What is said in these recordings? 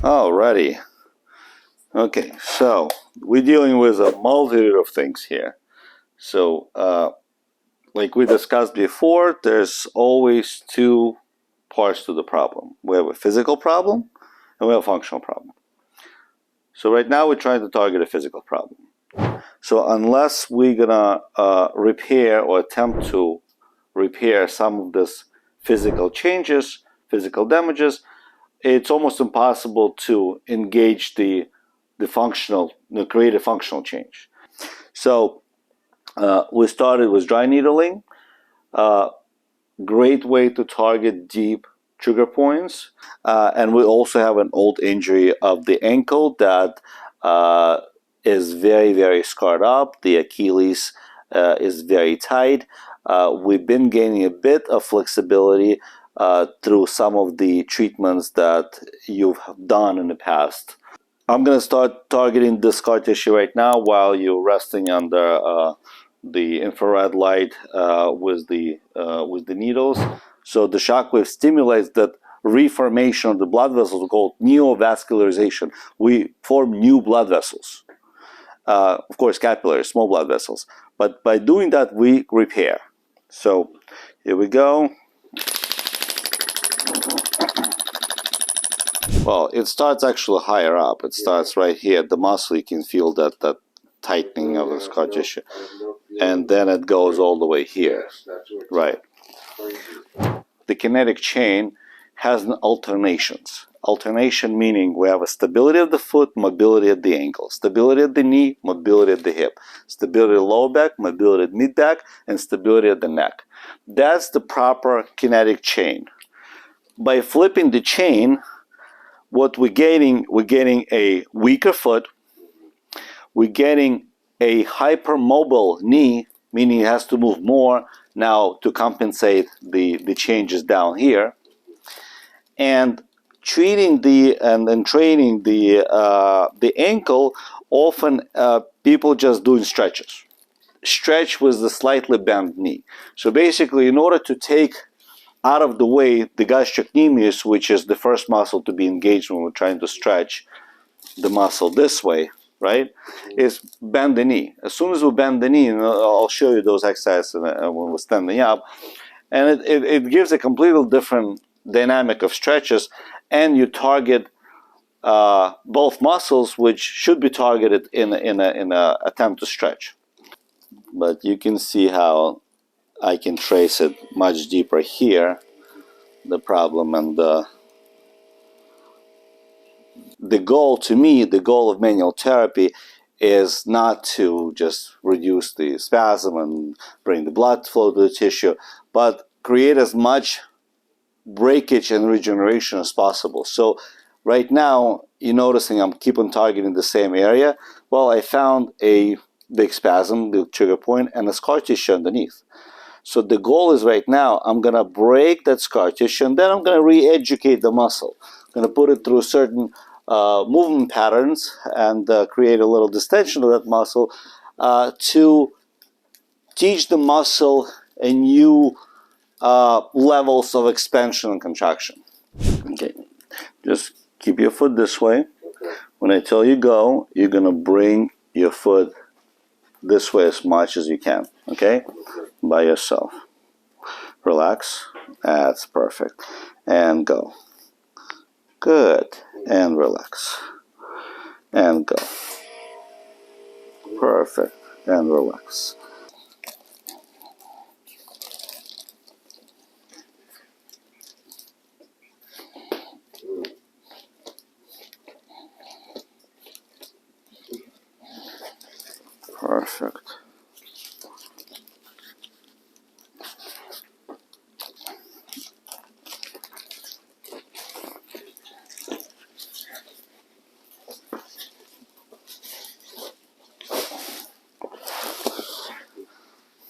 Alrighty. Okay, so we're dealing with a multitude of things here. So, like we discussed before, there's always two parts to the problem. We have a physical problem and we have a functional problem. So right now we're trying to target a physical problem. So unless we're gonna repair or attempt to repair some of this physical changes, physical damages, it's almost impossible to engage the functional, create a functional change. So we started with dry needling. Great way to target deep trigger points. And we also have an old injury of the ankle that is very, very scarred up. The Achilles is very tight. We've been gaining a bit of flexibility through some of the treatments that you've done in the past. I'm going to start targeting the scar tissue right now while you're resting under the infrared light with the needles. So the shockwave stimulates that reformation of the blood vessels called neovascularization. We form new blood vessels. Of course, capillary, small blood vessels. But by doing that, we repair. So here we go. Well, it starts actually higher up. It starts right here at the muscle. You can feel that tightening of the scar tissue. And then it goes all the way here. Right. The kinetic chain has alternations. Alternation meaning we have a stability of the foot, mobility at the ankle, stability at the knee, mobility at the hip, stability at the lower back, mobility at mid back, and stability at the neck. That's the proper kinetic chain. By flipping the chain, what we're getting a weaker foot, we're getting a hypermobile knee, meaning it has to move more now to compensate the changes down here, and treating and training the ankle. Often people just doing stretches, stretch with the slightly bent knee. So basically, in order to take out of the way the gastrocnemius, which is the first muscle to be engaged when we're trying to stretch the muscle this way, right, is bend the knee. As soon as we bend the knee, and I'll show you those exercises when we're standing up, and it gives a completely different dynamic of stretches, and you target both muscles, which should be targeted in a attempt to stretch. But you can see how I can trace it much deeper here, the problem. And the goal, to me, the goal of manual therapy is not to just reduce the spasm and bring the blood flow to the tissue, but create as much breakage and regeneration as possible. So right now, you're noticing I'm keep on targeting the same area. Well, I found a big spasm, the trigger point, and a scar tissue underneath. So the goal is right now, I'm going to break that scar tissue, and then I'm going to re-educate the muscle. I'm going to put it through certain movement patterns and create a little distension of that muscle to teach the muscle a new levels of expansion and contraction. Okay, just keep your foot this way. When I tell you go, you're going to bring your foot this way as much as you can, okay? By yourself. Relax. That's perfect. And go. Good. And relax. And go. Perfect. And relax. Perfect.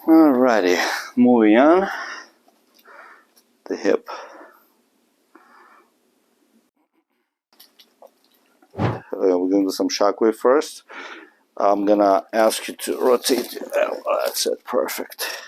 Alrighty, moving on. The hip. We're going to do some shockwave first. I'm going to ask you to rotate. That's it, perfect.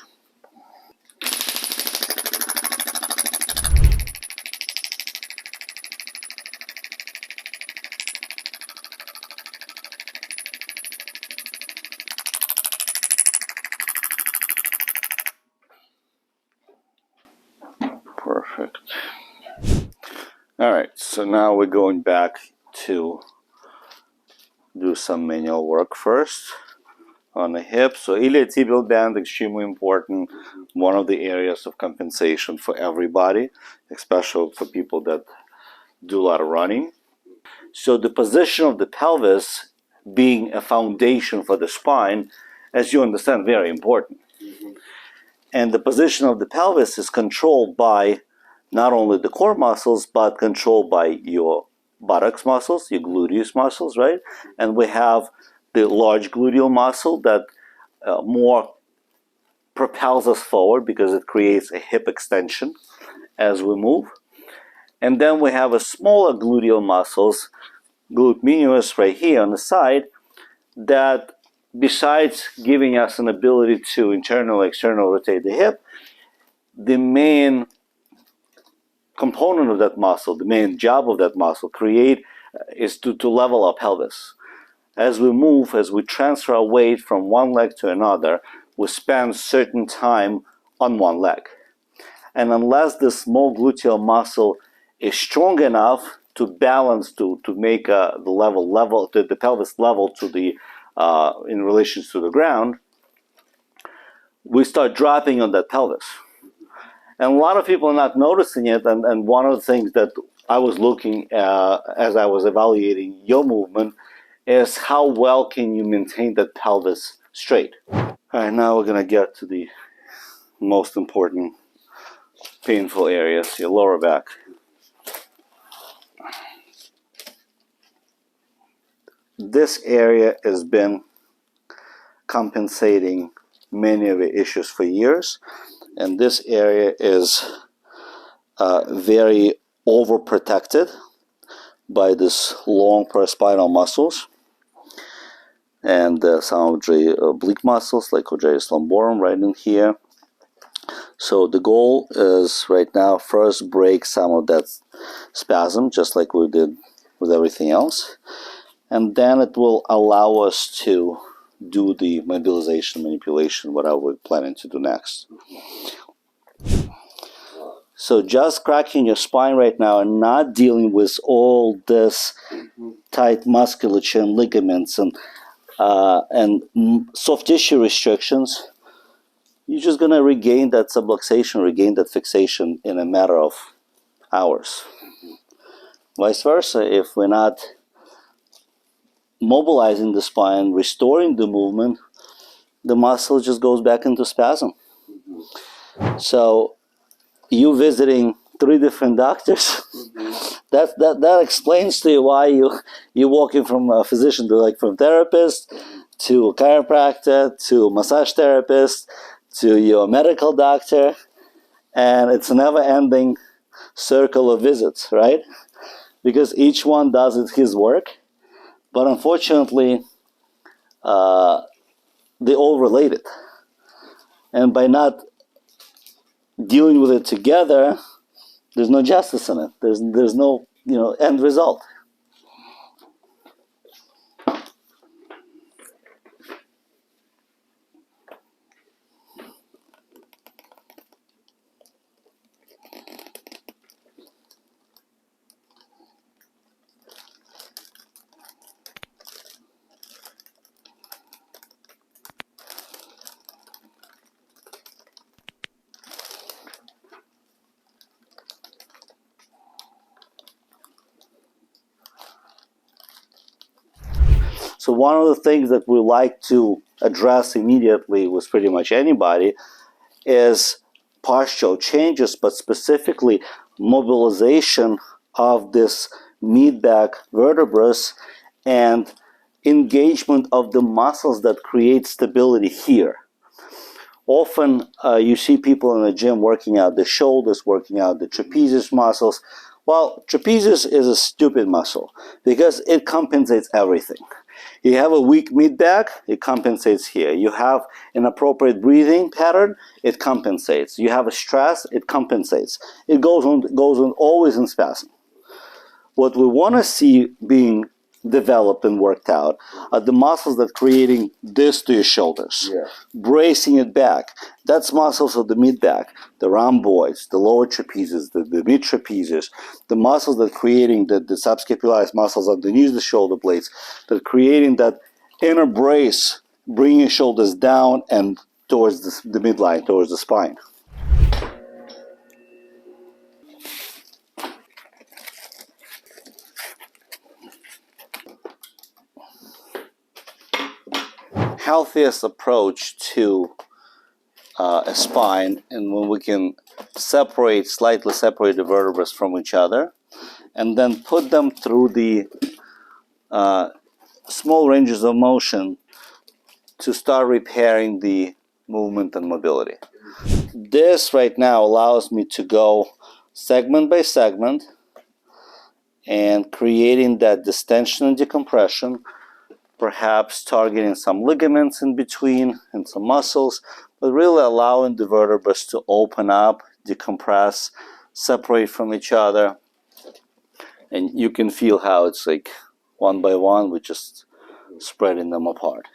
Alright, so now we're going back to do some manual work first on the hip. So iliotibial band, extremely important. One of the areas of compensation for everybody, especially for people that do a lot of running. So the position of the pelvis being a foundation for the spine, as you understand, very important. And the position of the pelvis is controlled by not only the core muscles, but controlled by your buttocks muscles, your gluteus muscles, right? And we have the large gluteal muscle that more propels us forward because it creates a hip extension as we move. And then we have a smaller gluteal muscles, glute medius right here on the side, that besides giving us an ability to internal, external rotate the hip, the main component of that muscle, the main job of that muscle is to level our pelvis. As we move, as we transfer our weight from one leg to another, we spend certain time on one leg. And unless the small gluteal muscle is strong enough to balance, to make the pelvis level to the in relation to the ground, we start dropping on that pelvis. And a lot of people are not noticing it, and one of the things that I was looking at as I was evaluating your movement is how well can you maintain that pelvis straight. All right, now we're going to get to the most important painful areas, your lower back. This area has been compensating many of the issues for years, and this area is very overprotected by this long paraspinal muscles and some of the oblique muscles like quadratus lumborum right in here. So the goal is right now first break some of that spasm, just like we did with everything else, and then it will allow us to do the mobilization, manipulation, whatever we're planning to do next. So just cracking your spine right now and not dealing with all this tight musculature and ligaments and soft tissue restrictions, you're just going to regain that subluxation, regain that fixation in a matter of hours. Vice versa, if we're not mobilizing the spine, restoring the movement, the muscle just goes back into spasm. So you visiting 3 different doctors, that explains to you why you're walking from a physician to from therapist to a chiropractor to a massage therapist to your medical doctor, and it's a never-ending circle of visits, right? Because each one does his work, but unfortunately, they all related. And by not dealing with it together, there's no justice in it. There's no end result. So one of the things that we like to address immediately with pretty much anybody is postural changes, but specifically mobilization of this mid-back vertebrae and engagement of the muscles that create stability here. Often you see people in the gym working out the shoulders, working out the trapezius muscles. Well, trapezius is a stupid muscle because it compensates everything. You have a weak mid-back, it compensates here. You have an appropriate breathing pattern, it compensates. You have a stress, it compensates. It goes on always in spasm. What we want to see being developed and worked out are the muscles that creating this to your shoulders, bracing it back. That's muscles of the mid-back, the rhomboids, the lower trapezius, the mid-trapezius, the muscles that creating the subscapularis muscles underneath the shoulder blades, that creating that inner brace, bringing your shoulders down and towards the midline, towards the spine. Healthiest approach to a spine, and when we can slightly separate the vertebrae from each other, and then put them through the small ranges of motion to start repairing the movement and mobility. This right now allows me to go segment by segment and creating that distension and decompression, perhaps targeting some ligaments in between and some muscles, but really allowing the vertebrae to open up, decompress, separate from each other. And you can feel how it's like one by one, we're just spreading them apart.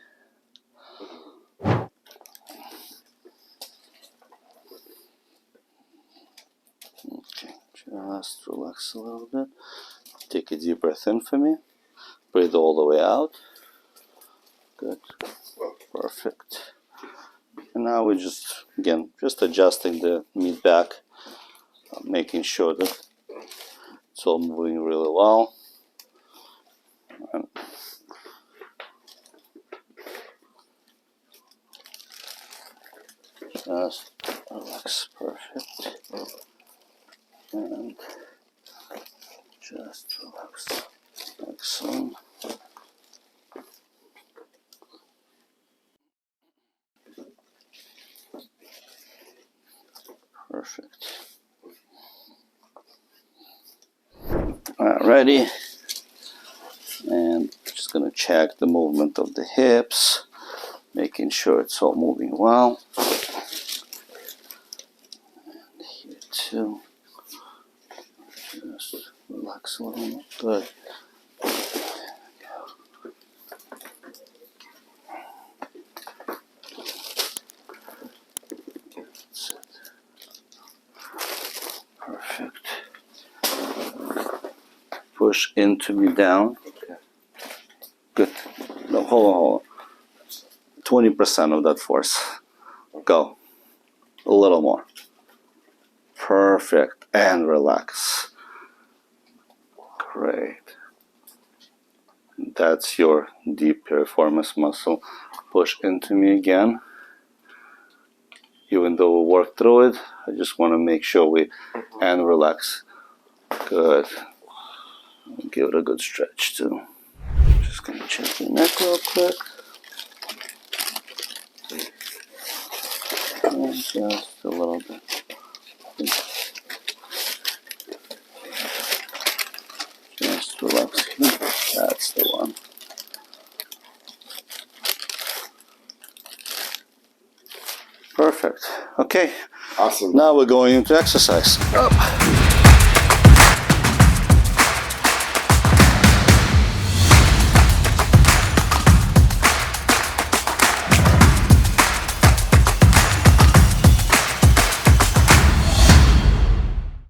Okay, just relax a little bit. Take a deep breath in for me. Breathe all the way out. Good. Perfect. And now we're just, again, just adjusting the mid-back, making sure that it's all moving really well. And just relax. Perfect. And just relax. Excellent. Perfect. Alrighty. And just going to check the movement of the hips, making sure it's all moving well. And here too. Just relax a little more. Good. Perfect. Push into me down. Good. No, hold on. 20% of that force. Go. A little more. Perfect. And relax. Great. That's your deep piriformis muscle. Push into me again. Even though we work through it, I just want to make sure and relax. Good. Give it a good stretch too. Just gonna check the neck real quick. And just a little bit. Just relax here. That's the one. Perfect. Okay. Awesome. Now we're going into exercise. Up.